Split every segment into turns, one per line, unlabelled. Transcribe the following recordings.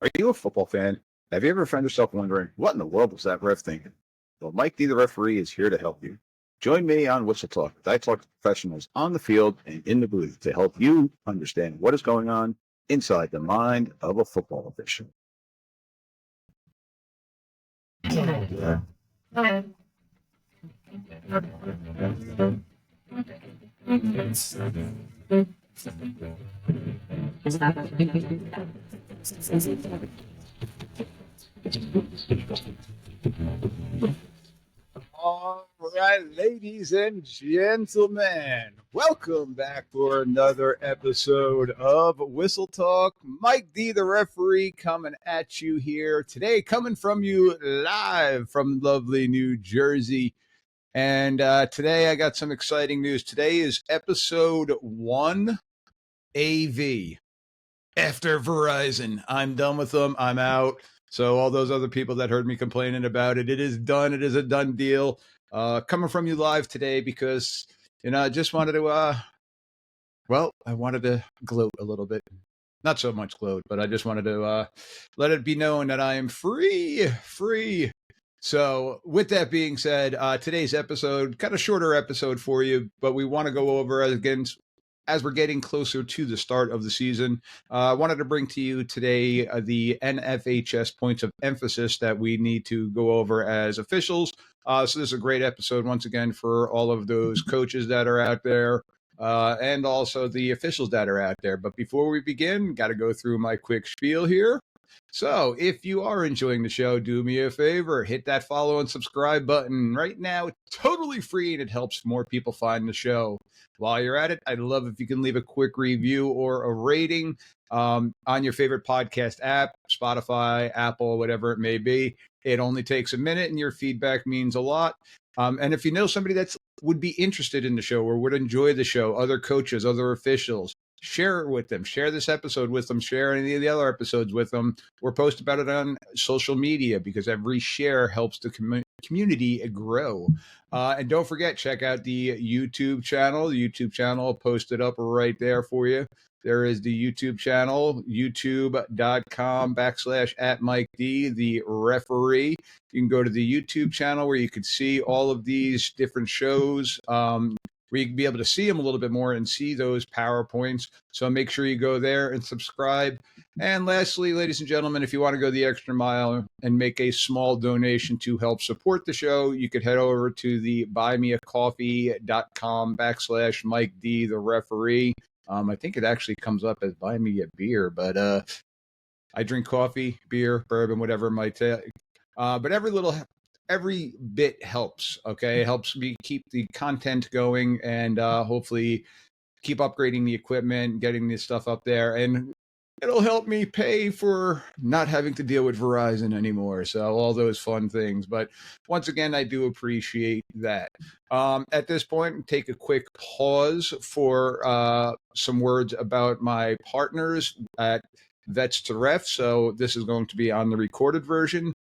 Are you a football fan? Have you ever found yourself wondering, what in the world was that ref thinking? Well, Mike D, the referee, is here to help you. Join me on Whistle Talk. I talk to professionals on the field and in the booth to help you understand what is going on inside the mind of a football official. All right, ladies and gentlemen, welcome back for another episode of Whistle Talk. Mike D, the referee, coming at you here today, coming from you live from lovely New Jersey. And today I got some exciting news. Today is episode 1 AV. After Verizon, I'm done with them. I'm out. So all those other people that heard me complaining about it, it is done. It is a done deal. Coming from you live today because, I just wanted to, I wanted to gloat a little bit. Not so much gloat, but I just wanted to let it be known that I am free. So with that being said, today's episode, kind of shorter episode for you, but we want to go over, again, as we're getting closer to the start of the season. I wanted to bring to you today the NFHS points of emphasis that we need to go over as officials. So this is a great episode, once again, for all of those coaches that are out there and also the officials that are out there. But before we begin, got to go through my quick spiel here. So if you are enjoying the show, do me a favor, hit that follow and subscribe button right now. It's totally free and it helps more people find the show. While you're at it, I'd love if you can leave a quick review or a rating on your favorite podcast app, Spotify, Apple, whatever it may be. It only takes a minute and your feedback means a lot. And if you know somebody that would be interested in the show or would enjoy the show, other coaches, other officials, share it with them. Share this episode with them. Share any of the other episodes with them. Or post about it on social media because every share helps the community grow. And don't forget, check out the YouTube channel. The YouTube channel posted up right there for you. There is the YouTube channel, youtube.com/@MikeD, the referee. You can go to the YouTube channel where you can see all of these different shows. Where you can be able to see them a little bit more and see those PowerPoints. So make sure you go there and subscribe. And lastly, ladies and gentlemen, if you want to go the extra mile and make a small donation to help support the show, you could head over to the buymeacoffee.com/MikeD, the referee. I think it actually comes up as buy me a beer, but I drink coffee, beer, bourbon, whatever it might take. But every bit helps, okay? It helps me keep the content going and hopefully keep upgrading the equipment, getting this stuff up there. And it'll help me pay for not having to deal with Verizon anymore. So all those fun things. But once again, I do appreciate that. At this point, take a quick pause for some words about my partners at Vets to Ref. So this is going to be on the recorded version.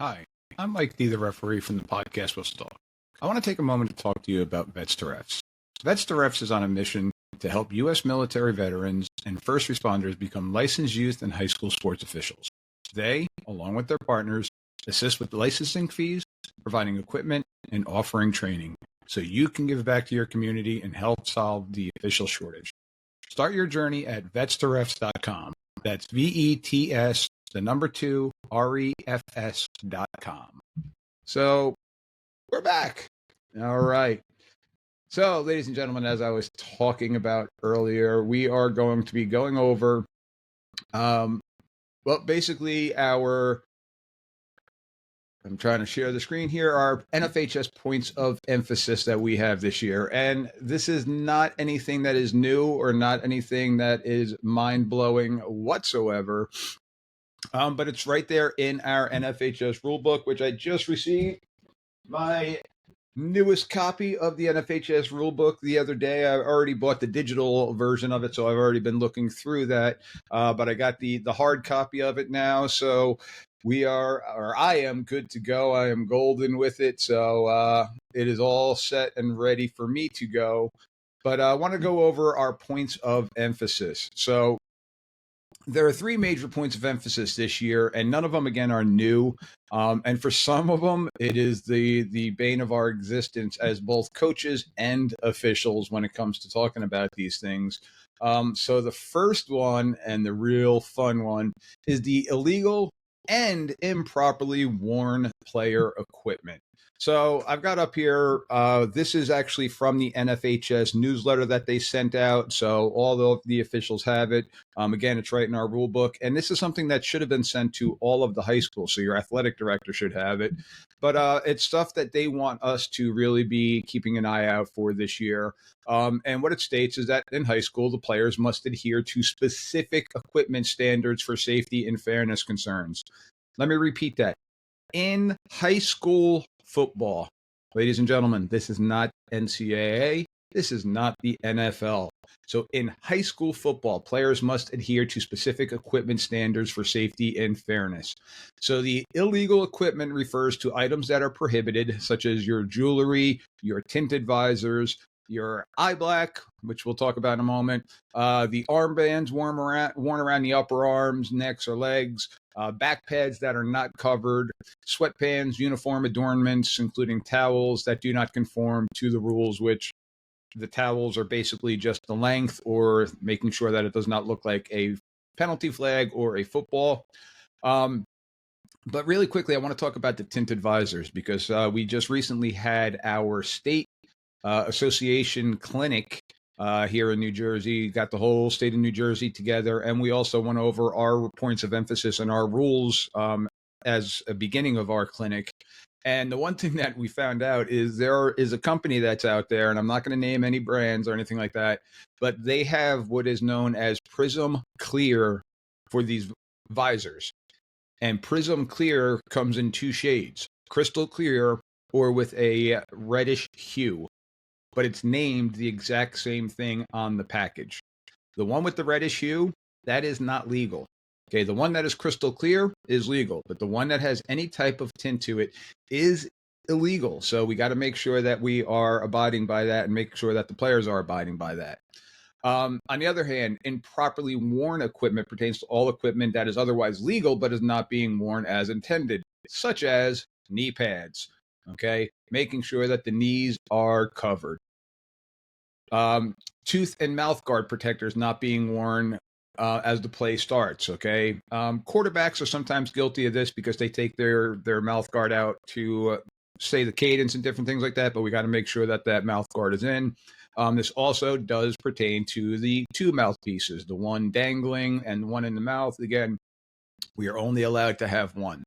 Hi. I'm Mike D, the referee from the podcast Whistle Talk. I want to take a moment to talk to you about Vets to Refs. Vets to Refs is on a mission to help U.S. military veterans and first responders become licensed youth and high school sports officials. They, along with their partners, assist with licensing fees, providing equipment, and offering training so you can give back to your community and help solve the official shortage. Start your journey at vetstorefs.com. That's VETS, the number 2, refs.com. So we're back. All right. So, ladies and gentlemen, as I was talking about earlier, we are going to be going over, basically I'm trying to share the screen here, our NFHS points of emphasis that we have this year. And this is not anything that is new or not anything that is mind-blowing whatsoever. But it's right there in our NFHS rulebook, which I just received my newest copy of the NFHS rulebook the other day. I already bought the digital version of it, so I've already been looking through that. But I got the hard copy of it now, so I am good to go. I am golden with it, so it is all set and ready for me to go. But I want to go over our points of emphasis. So there are three major points of emphasis this year, and none of them, again, are new. And for some of them, it is the bane of our existence as both coaches and officials when it comes to talking about these things. So the first one, and the real fun one, is the illegal and improperly worn player equipment. So I've got up here, this is actually from the NFHS newsletter that they sent out. So all of the officials have it. Again, it's right in our rule book. And this is something that should have been sent to all of the high schools. So your athletic director should have it. But it's stuff that they want us to really be keeping an eye out for this year. And what it states is that in high school, the players must adhere to specific equipment standards for safety and fairness concerns. Let me repeat that. In high school football, ladies and gentlemen, this is not NCAA. This is not the NFL. So in high school football, players must adhere to specific equipment standards for safety and fairness. So the illegal equipment refers to items that are prohibited, such as your jewelry, your tinted visors, your eye black, which we'll talk about in a moment, the armbands worn around the upper arms, necks, or legs, back pads that are not covered, sweatpants, uniform adornments, including towels that do not conform to the rules, which the towels are basically just the length or making sure that it does not look like a penalty flag or a football. But really quickly, I want to talk about the tinted visors because we just recently had our state association clinic here in New Jersey, got the whole state of New Jersey together. And we also went over our points of emphasis and our rules as a beginning of our clinic. And the one thing that we found out is there is a company that's out there, and I'm not going to name any brands or anything like that, but they have what is known as Prism Clear for these visors. And Prism Clear comes in two shades, crystal clear or with a reddish hue, but it's named the exact same thing on the package. The one with the reddish hue, that is not legal. Okay, the one that is crystal clear is legal, but the one that has any type of tint to it is illegal. So we got to make sure that we are abiding by that and make sure that the players are abiding by that. On the other hand, improperly worn equipment pertains to all equipment that is otherwise legal but is not being worn as intended, such as knee pads, okay? Making sure that the knees are covered. Tooth and mouth guard protectors not being worn as the play starts, okay? Quarterbacks are sometimes guilty of this because they take their mouth guard out to say the cadence and different things like that, but we got to make sure that that mouth guard is in. This also does pertain to the two mouthpieces, the one dangling and one in the mouth. Again, we are only allowed to have one.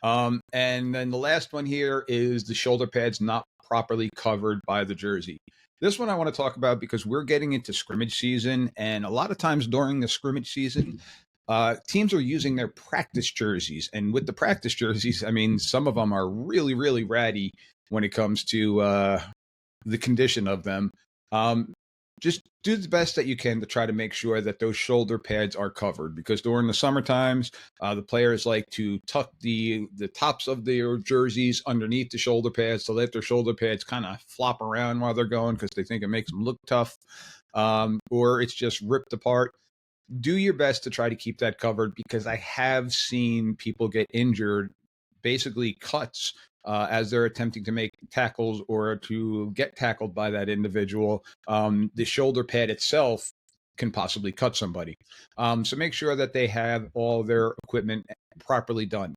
And then the last one here is the shoulder pads not properly covered by the jersey. This one I want to talk about because we're getting into scrimmage season, and a lot of times during the scrimmage season, teams are using their practice jerseys. And with the practice jerseys, I mean, some of them are really, really ratty when it comes to the condition of them. Just do the best that you can to try to make sure that those shoulder pads are covered, because during the summer times, the players like to tuck the tops of their jerseys underneath the shoulder pads to let their shoulder pads kind of flop around while they're going because they think it makes them look tough, or it's just ripped apart. Do your best to try to keep that covered, because I have seen people get injured, basically cuts, as they're attempting to make tackles or to get tackled by that individual. The shoulder pad itself can possibly cut somebody. So make sure that they have all their equipment properly done.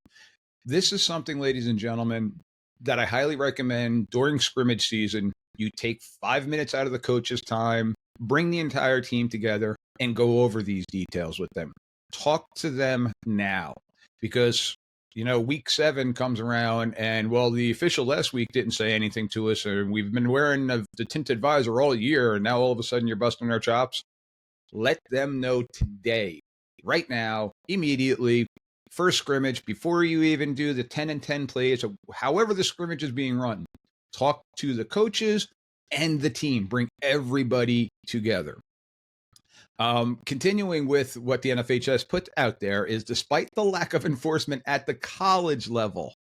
This is something, ladies and gentlemen, that I highly recommend during scrimmage season. You take 5 minutes out of the coach's time, bring the entire team together, and go over these details with them. Talk to them now, because week 7 comes around and, well, the official last week didn't say anything to us, or we've been wearing the tinted visor all year, and now all of a sudden you're busting our chops. Let them know today, right now, immediately, first scrimmage, before you even do the 10 and 10 plays, however the scrimmage is being run. Talk to the coaches and the team. Bring everybody together. Continuing with what the NFHS put out there is, despite the lack of enforcement at the college level,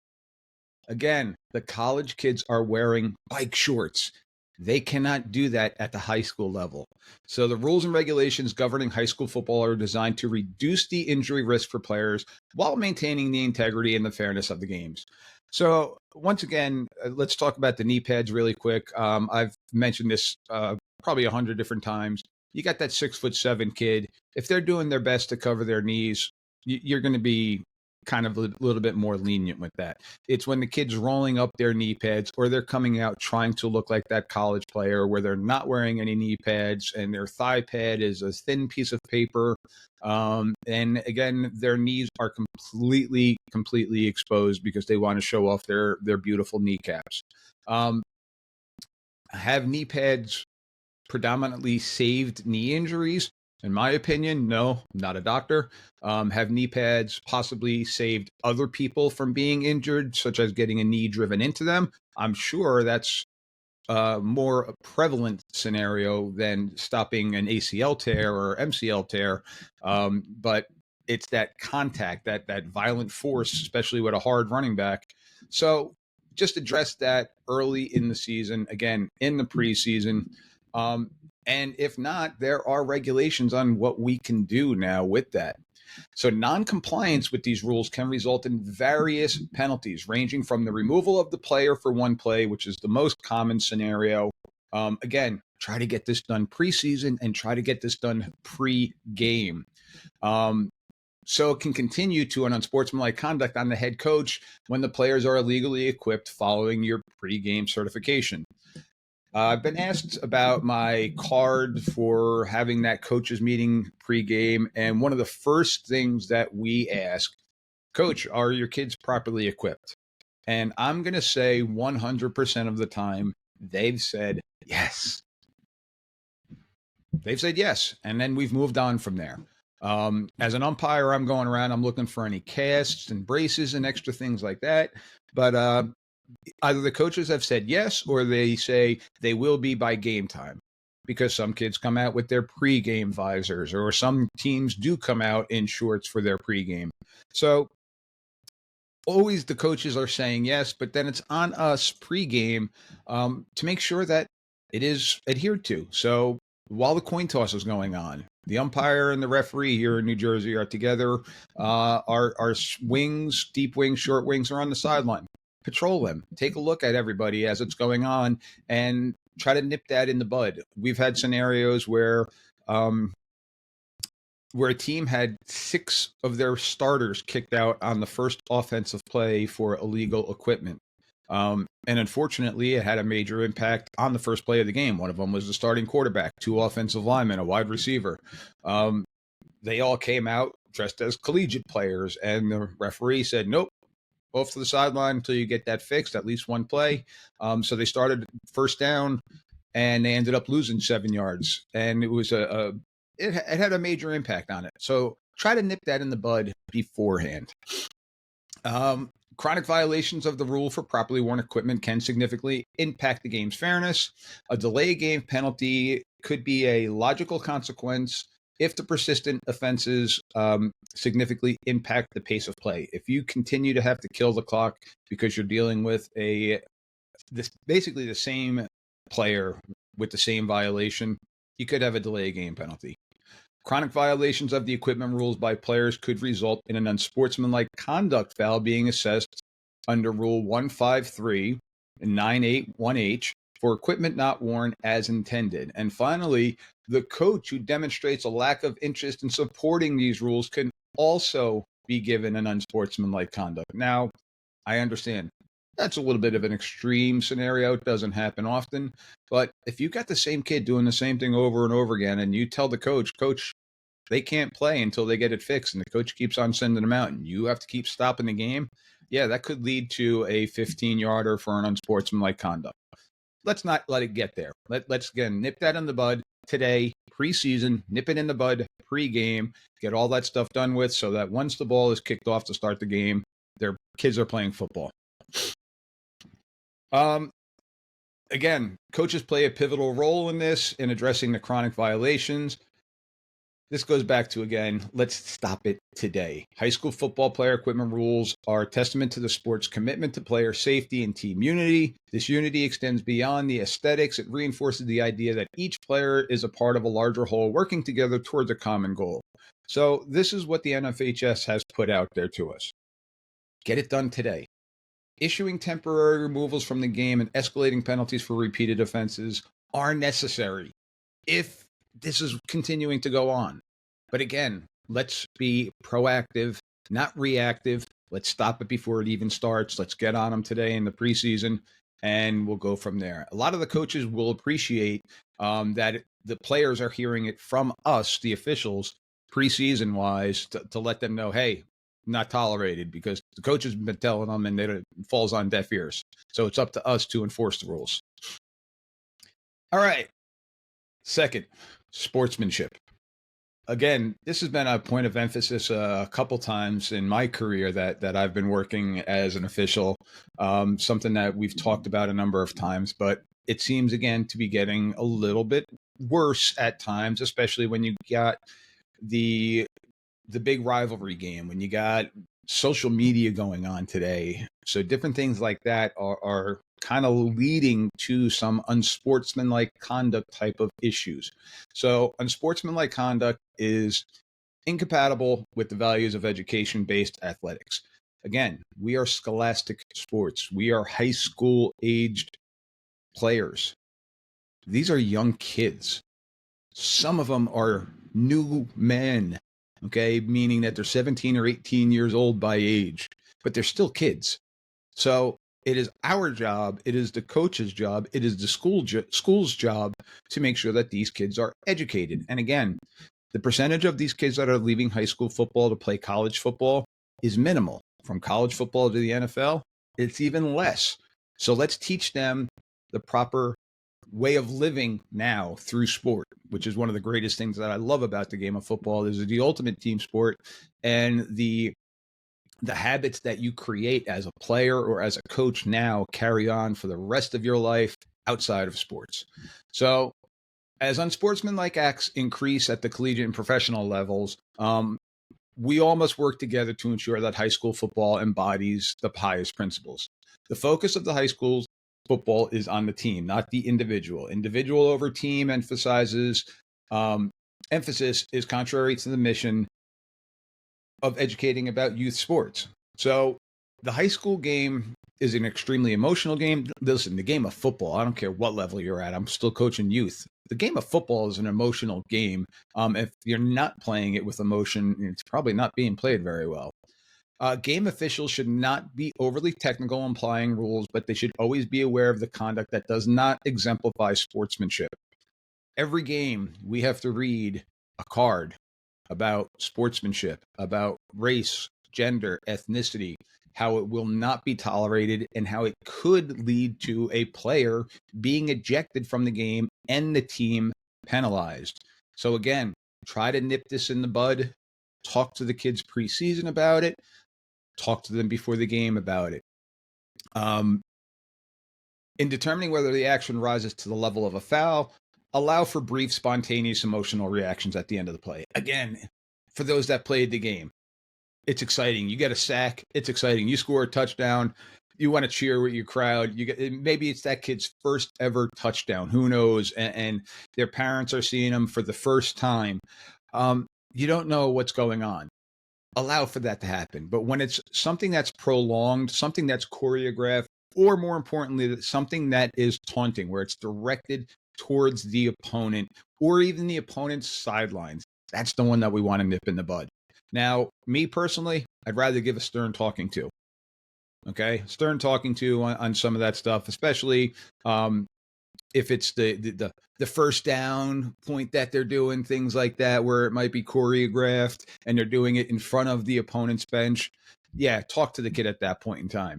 again, the college kids are wearing bike shorts. They cannot do that at the high school level. So the rules and regulations governing high school football are designed to reduce the injury risk for players while maintaining the integrity and the fairness of the games. So once again, let's talk about the knee pads really quick. I've mentioned this probably 100 different times. You got that 6'7" kid. If they're doing their best to cover their knees, you're going to be kind of a little bit more lenient with that. It's when the kid's rolling up their knee pads or they're coming out trying to look like that college player where they're not wearing any knee pads and their thigh pad is a thin piece of paper. And again, their knees are completely exposed because they want to show off their beautiful kneecaps. Have knee pads predominantly saved knee injuries? In my opinion, no, I'm not a doctor. Have knee pads possibly saved other people from being injured, such as getting a knee driven into them? I'm sure that's more a prevalent scenario than stopping an ACL tear or MCL tear. But it's that contact, that violent force, especially with a hard running back. So just address that early in the season, again, in the preseason. And if not, there are regulations on what we can do now with that. So non-compliance with these rules can result in various penalties, ranging from the removal of the player for one play, which is the most common scenario. Again, try to get this done preseason and try to get this done pre-game. So it can continue to an unsportsmanlike conduct on the head coach when the players are illegally equipped following your pre-game certification. I've been asked about my card for having that coaches meeting pregame, and one of the first things that we ask, Coach, are your kids properly equipped? And I'm going to say 100% of the time, they've said yes. They've said yes, and then we've moved on from there. As an umpire, I'm going around, I'm looking for any casts and braces and extra things like that. But either the coaches have said yes or they say they will be by game time, because some kids come out with their pregame visors or some teams do come out in shorts for their pregame. So always the coaches are saying yes, but then it's on us pregame to make sure that it is adhered to. So while the coin toss is going on, the umpire and the referee here in New Jersey are together. Our wings, deep wings, short wings are on the sideline. Patrol them. Take a look at everybody as it's going on and try to nip that in the bud. We've had scenarios where a team had 6 of their starters kicked out on the first offensive play for illegal equipment. And unfortunately, it had a major impact on the first play of the game. One of them was the starting quarterback, 2 offensive linemen, a wide receiver. They all came out dressed as collegiate players, and the referee said, nope, off to the sideline until you get that fixed, at least one play. So they started first down, and they ended up losing 7 yards. And it was it had a major impact on it. So try to nip that in the bud beforehand. Chronic violations of the rule for properly worn equipment can significantly impact the game's fairness. A delay game penalty could be a logical consequence if the persistent offenses significantly impact the pace of play. If you continue to have to kill the clock because you're dealing with basically the same player with the same violation, you could have a delay game penalty. Chronic violations of the equipment rules by players could result in an unsportsmanlike conduct foul being assessed under Rule 153 and 981H for equipment not worn as intended. And finally, the coach who demonstrates a lack of interest in supporting these rules can also be given an unsportsmanlike conduct. Now, I understand that's a little bit of an extreme scenario. It doesn't happen often. But if you got the same kid doing the same thing over and over again, and you tell the coach, they can't play until they get it fixed, and the coach keeps on sending them out, and you have to keep stopping the game, yeah, that could lead to a 15-yarder for an unsportsmanlike conduct. Let's not let it get there. Let's, again, nip that in the bud today, preseason, nip it in the bud, pregame, get all that stuff done with so that once the ball is kicked off to start the game, their kids are playing football. Again, coaches play a pivotal role in this, in addressing the chronic violations. This goes back to, again, let's stop it today. High school football player equipment rules are a testament to the sport's commitment to player safety and team unity. This unity extends beyond the aesthetics. It reinforces the idea that each player is a part of a larger whole working together towards a common goal. So this is what the NFHS has put out there to us. Get it done today. Issuing temporary removals from the game and escalating penalties for repeated offenses are necessary if this is continuing to go on. But again, let's be proactive, not reactive. Let's stop it before it even starts. Let's get on them today in the preseason, and we'll go from there. A lot of the coaches will appreciate that the players are hearing it from us, the officials, preseason wise, to let them know, hey, not tolerated, because the coach has been telling them and it falls on deaf ears. So it's up to us to enforce the rules. All right. Second, sportsmanship. Again, this has been a point of emphasis a couple times in my career that I've been working as an official, something that we've talked about a number of times, but it seems, again, to be getting a little bit worse at times, especially when you got the big rivalry game, when you got social media going on today. So different things like that are kind of leading to some unsportsmanlike conduct type of issues. So unsportsmanlike conduct is incompatible with the values of education-based athletics. Again, we are scholastic sports. We are high school aged players. These are young kids. Some of them are new men, okay, meaning that they're 17 or 18 years old by age, but they're still kids. So it is our job, it is the coach's job, it is the school's job to make sure that these kids are educated. And again, the percentage of these kids that are leaving high school football to play college football is minimal. From college football to the NFL, it's even less. So let's teach them the proper way of living now through sport, which is one of the greatest things that I love about the game of football. Is the ultimate team sport, and the habits that you create as a player or as a coach now carry on for the rest of your life outside of sports. So as unsportsmanlike acts increase at the collegiate and professional levels, we all must work together to ensure that high school football embodies the highest principles. The focus of the high school football is on the team, not the individual. Individual over team emphasis is contrary to the mission of educating about youth sports. So the high school game is an extremely emotional game. Listen, the game of football, I don't care what level you're at, I'm still coaching youth. The game of football is an emotional game. If you're not playing it with emotion, it's probably not being played very well. Game officials should not be overly technical in applying rules, but they should always be aware of the conduct that does not exemplify sportsmanship. Every game, we have to read a card about sportsmanship, about race, gender, ethnicity, how it will not be tolerated, and how it could lead to a player being ejected from the game and the team penalized. So again, try to nip this in the bud. Talk to the kids preseason about it. Talk to them before the game about it. In determining whether the action rises to the level of a foul, allow for brief, spontaneous emotional reactions at the end of the play. Again, for those that played the game, it's exciting. You get a sack, it's exciting. You score a touchdown, you want to cheer with your crowd. Maybe it's that kid's first ever touchdown. Who knows? And their parents are seeing them for the first time. You don't know what's going on. Allow for that to happen. But when it's something that's prolonged, something that's choreographed, or more importantly, something that is taunting, where it's directed towards the opponent or even the opponent's sidelines, that's the one that we want to nip in the bud. Now, me personally, I'd rather give a stern talking to. Okay, stern talking to on some of that stuff, especially if it's the first down point that they're doing, things like that, where it might be choreographed and they're doing it in front of the opponent's bench. Yeah, talk to the kid at that point in time.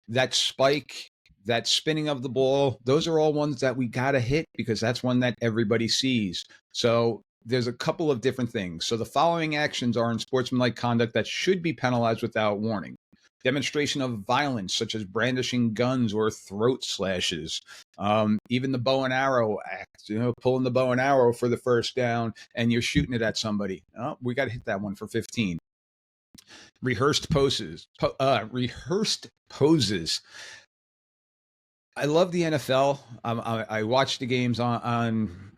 That spike, that spinning of the ball, those are all ones that we got to hit because that's one that everybody sees. So there's a couple of different things. So the following actions are unsportsmanlike conduct that should be penalized without warning. demonstration of violence, such as brandishing guns or throat slashes. Even the bow and arrow act, pulling the bow and arrow for the first down and you're shooting it at somebody. Oh, we got to hit that one for 15. Rehearsed poses. Rehearsed poses. I love the NFL. I watch the games on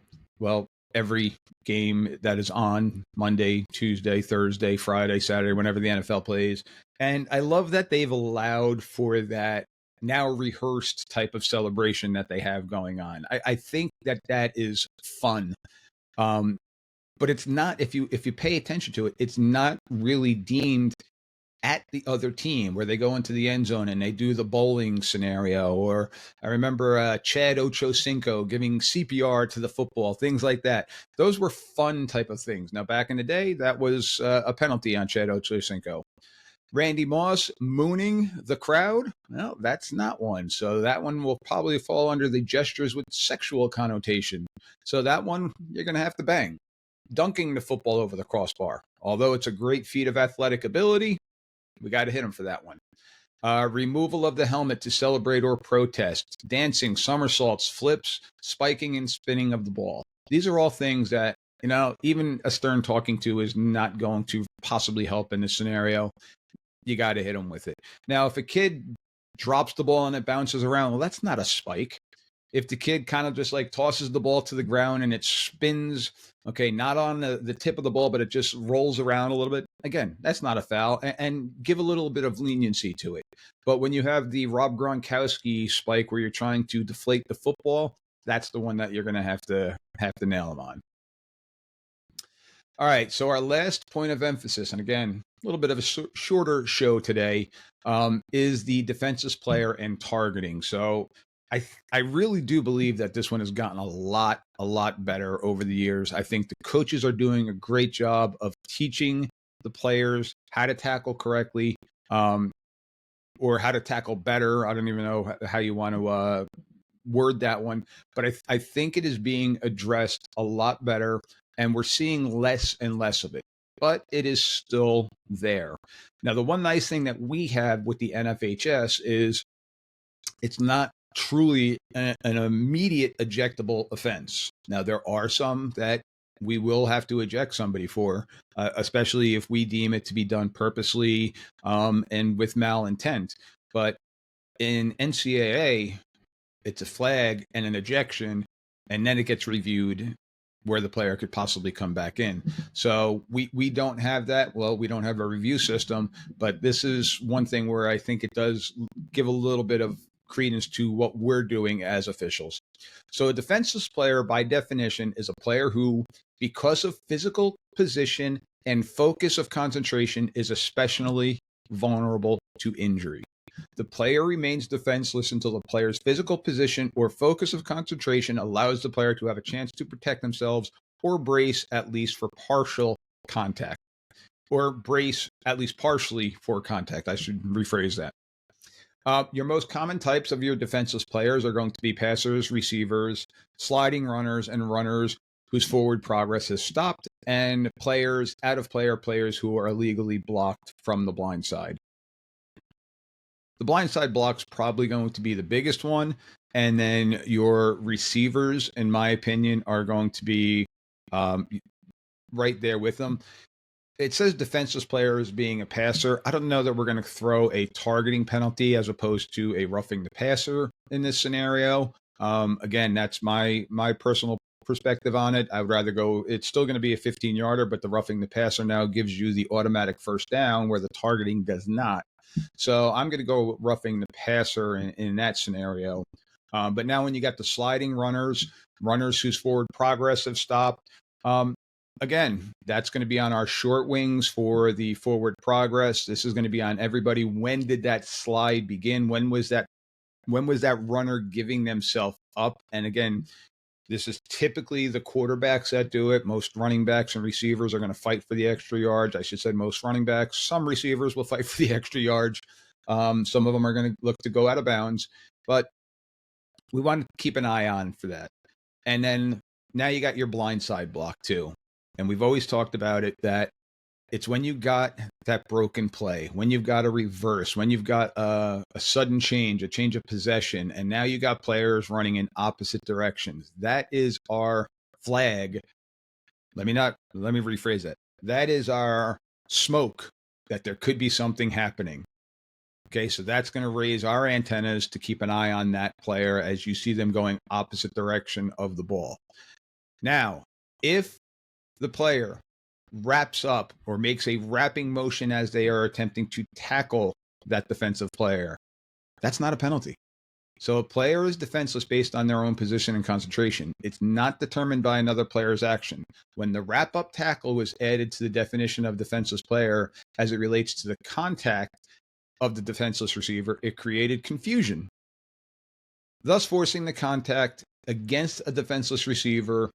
every game that is on Monday, Tuesday, Thursday, Friday, Saturday, whenever the NFL plays. And I love that they've allowed for that now rehearsed type of celebration that they have going on. I think that is fun. But it's not, if you pay attention to it, it's not really deemed at the other team where they go into the end zone and they do the bowling scenario. Or I remember Chad Ochocinco giving CPR to the football, things like that. Those were fun type of things. Now, back in the day, that was a penalty on Chad Ochocinco. Randy Moss mooning the crowd. Well, that's not one. So that one will probably fall under the gestures with sexual connotation. So that one, you're going to have to bang. Dunking the football over the crossbar. Although it's a great feat of athletic ability, we got to hit him for that one. Removal of the helmet to celebrate or protest. Dancing, somersaults, flips, spiking and spinning of the ball. These are all things that, even a stern talking to is not going to possibly help in this scenario. You got to hit him with it. Now, if a kid drops the ball and it bounces around, well, that's not a spike. If the kid kind of just like tosses the ball to the ground and it spins, okay, not on the tip of the ball, but it just rolls around a little bit, again, that's not a foul, and give a little bit of leniency to it. But when you have the Rob Gronkowski spike where you're trying to deflate the football, that's the one that you're going to have to nail them on. All right, so our last point of emphasis, and again, a little bit of a shorter show today, is the defenseless player and targeting. So I really do believe that this one has gotten a lot better over the years. I think the coaches are doing a great job of teaching the players how to tackle correctly, or how to tackle better. I don't even know how you want to word that one, but I think it is being addressed a lot better, and we're seeing less and less of it. But it is still there. Now, the one nice thing that we have with the NFHS is it's not truly an immediate ejectable offense. Now, there are some that we will have to eject somebody for, especially if we deem it to be done purposely and with malintent. But in NCAA, it's a flag and an ejection, and then it gets reviewed where the player could possibly come back in. So we don't have that. Well, we don't have a review system, but this is one thing where I think it does give a little bit of credence to what we're doing as officials. So a defenseless player, by definition, is a player who, because of physical position and focus of concentration, is especially vulnerable to injury. The player remains defenseless until the player's physical position or focus of concentration allows the player to have a chance to protect themselves or brace at least for partial contact, or brace at least partially for contact. I should rephrase that. Your most common types of your defenseless players are going to be passers, receivers, sliding runners, and runners whose forward progress has stopped, and players, out of players who are illegally blocked from the blind side. The blindside block's probably going to be the biggest one. And then your receivers, in my opinion, are going to be right there with them. It says defenseless players being a passer. I don't know that we're going to throw a targeting penalty as opposed to a roughing the passer in this scenario. Again, that's my personal perspective on it. I would rather go, it's still going to be a 15-yarder, but the roughing the passer now gives you the automatic first down where the targeting does not. So I'm going to go roughing the passer in that scenario. But now when you got the sliding runners whose forward progress have stopped, again, that's going to be on our short wings for the forward progress. This is going to be on everybody. When did that slide begin? When was that runner giving themselves up? And again, this is typically the quarterbacks that do it. Most running backs and receivers are going to fight for the extra yards. I should say most running backs. Some receivers will fight for the extra yards. Some of them are going to look to go out of bounds. But we want to keep an eye on for that. And then now you got your blindside block too. And we've always talked about it, that it's when you got that broken play, when you've got a reverse, when you've got a sudden change, a change of possession, and now you got players running in opposite directions. That is our flag. Let me rephrase that. That is our smoke that there could be something happening. Okay, so that's going to raise our antennas to keep an eye on that player as you see them going opposite direction of the ball. Now, if the player wraps up or makes a wrapping motion as they are attempting to tackle that defensive player, that's not a penalty. So a player is defenseless based on their own position and concentration. It's not determined by another player's action. When the wrap-up tackle was added to the definition of defenseless player as it relates to the contact of the defenseless receiver, it created confusion, thus forcing the contact against a defenseless receiver,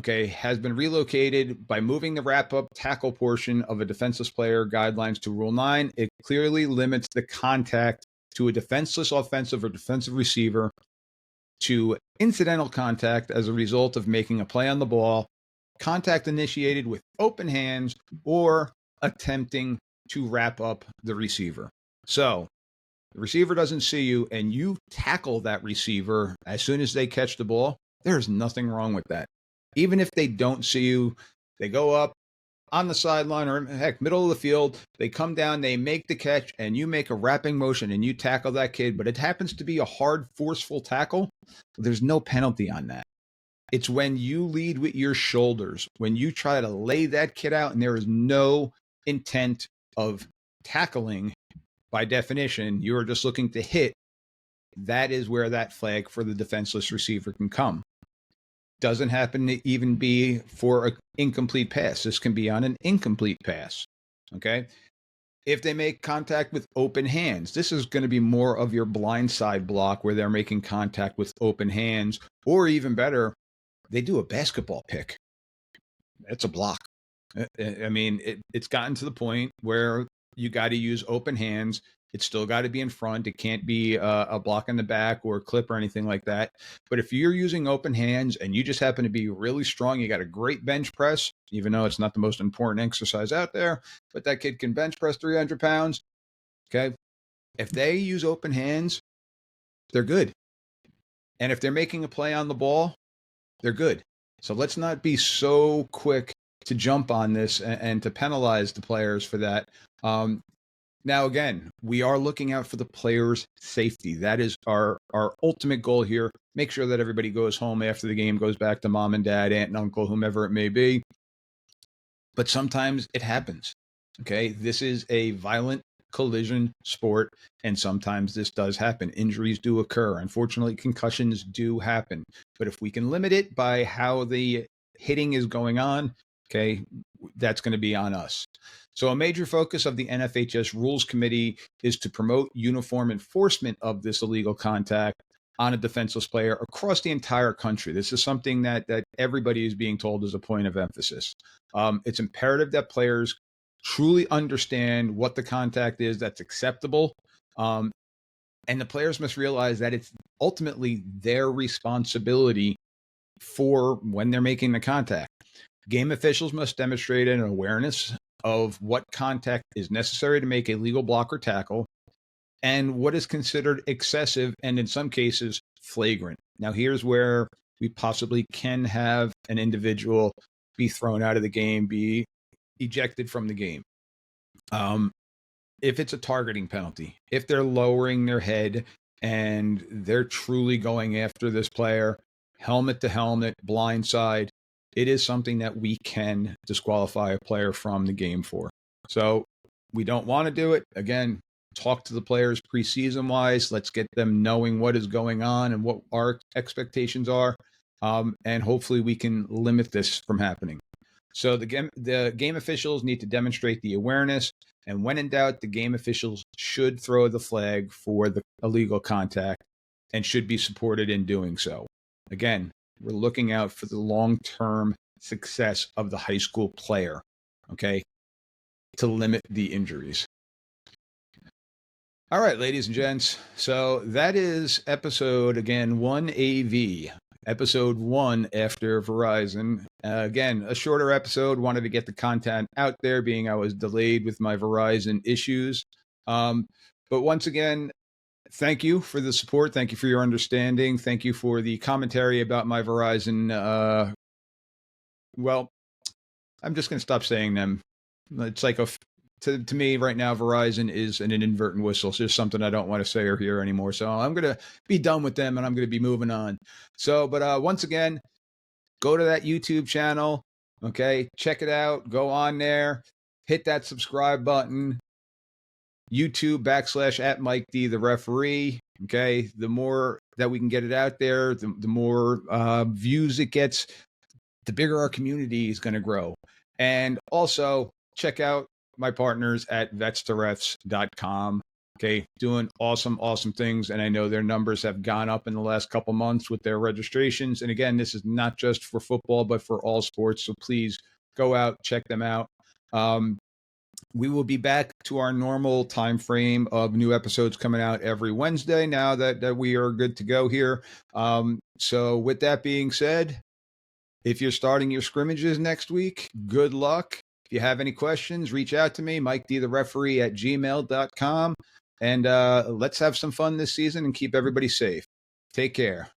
has been relocated by moving the wrap-up tackle portion of a defenseless player guidelines to Rule 9. It clearly limits the contact to a defenseless offensive or defensive receiver to incidental contact as a result of making a play on the ball, contact initiated with open hands, or attempting to wrap up the receiver. So the receiver doesn't see you and you tackle that receiver as soon as they catch the ball, there's nothing wrong with that. Even if they don't see you, they go up on the sideline or heck, middle of the field, they come down, they make the catch, and you make a wrapping motion and you tackle that kid, but it happens to be a hard, forceful tackle, there's no penalty on that. It's when you lead with your shoulders, when you try to lay that kid out and there is no intent of tackling. By definition, you're just looking to hit. That is where that flag for the defenseless receiver can come. Doesn't happen to even be for an incomplete pass. This can be on an incomplete pass. Okay. If they make contact with open hands, this is going to be more of your blindside block where they're making contact with open hands, or even better, they do a basketball pick. That's a block. I mean, it's gotten to the point where you got to use open hands. It's still got to be in front. It can't be a block in the back or a clip or anything like that. But if you're using open hands and you just happen to be really strong, you got a great bench press, even though it's not the most important exercise out there, but that kid can bench press 300 pounds. Okay. If they use open hands, they're good. And if they're making a play on the ball, they're good. So let's not be so quick to jump on this and to penalize the players for that. Now, again, we are looking out for the players' safety. That is our ultimate goal here. Make sure that everybody goes home after the game, goes back to mom and dad, aunt and uncle, whomever it may be. But sometimes it happens. Okay, this is a violent collision sport, and sometimes this does happen. Injuries do occur. Unfortunately, concussions do happen. But if we can limit it by how the hitting is going on, okay, that's going to be on us. So a major focus of the NFHS Rules Committee is to promote uniform enforcement of this illegal contact on a defenseless player across the entire country. This is something that everybody is being told is a point of emphasis. It's imperative that players truly understand what the contact is that's acceptable. And the players must realize that it's ultimately their responsibility for when they're making the contact. Game officials must demonstrate an awareness of what contact is necessary to make a legal block or tackle and what is considered excessive and in some cases flagrant. Now, here's where we possibly can have an individual be thrown out of the game, be ejected from the game. If it's a targeting penalty, if they're lowering their head and they're truly going after this player, helmet to helmet, blindside, it is something that we can disqualify a player from the game for. So we don't want to do it. Again, talk to the players preseason wise. Let's get them knowing what is going on and what our expectations are. And hopefully we can limit this from happening. So the game officials need to demonstrate the awareness. And when in doubt, the game officials should throw the flag for the illegal contact and should be supported in doing so. Again, we're looking out for the long-term success of the high school player, okay, to limit the injuries. All right, ladies and gents. So that is episode, again, 1AV. episode 1 after Verizon. Again, a shorter episode. Wanted to get the content out there, being I was delayed with my Verizon issues. But once again, thank you for the support. Thank you for your understanding. Thank you for the commentary about my Verizon. Well, I'm just going to stop saying them. It's like to me right now, Verizon is an inadvertent whistle. It's just something I don't want to say or hear anymore. So I'm going to be done with them and I'm going to be moving on. So, but once again, go to that YouTube channel. Okay. Check it out. Go on there. Hit that subscribe button. YouTube / @Mike D the referee. Okay. The more that we can get it out there, the more views it gets, the bigger our community is going to grow. And also check out my partners at vetstoRefs.com. Okay, doing awesome things. And I know their numbers have gone up in the last couple months with their registrations. And again, this is not just for football, but for all sports. So please go out, check them out. We will be back to our normal time frame of new episodes coming out every Wednesday now that we are good to go here. So with that being said, if you're starting your scrimmages next week, good luck. If you have any questions, reach out to me, Mike D the referee @gmail.com. And let's have some fun this season and keep everybody safe. Take care.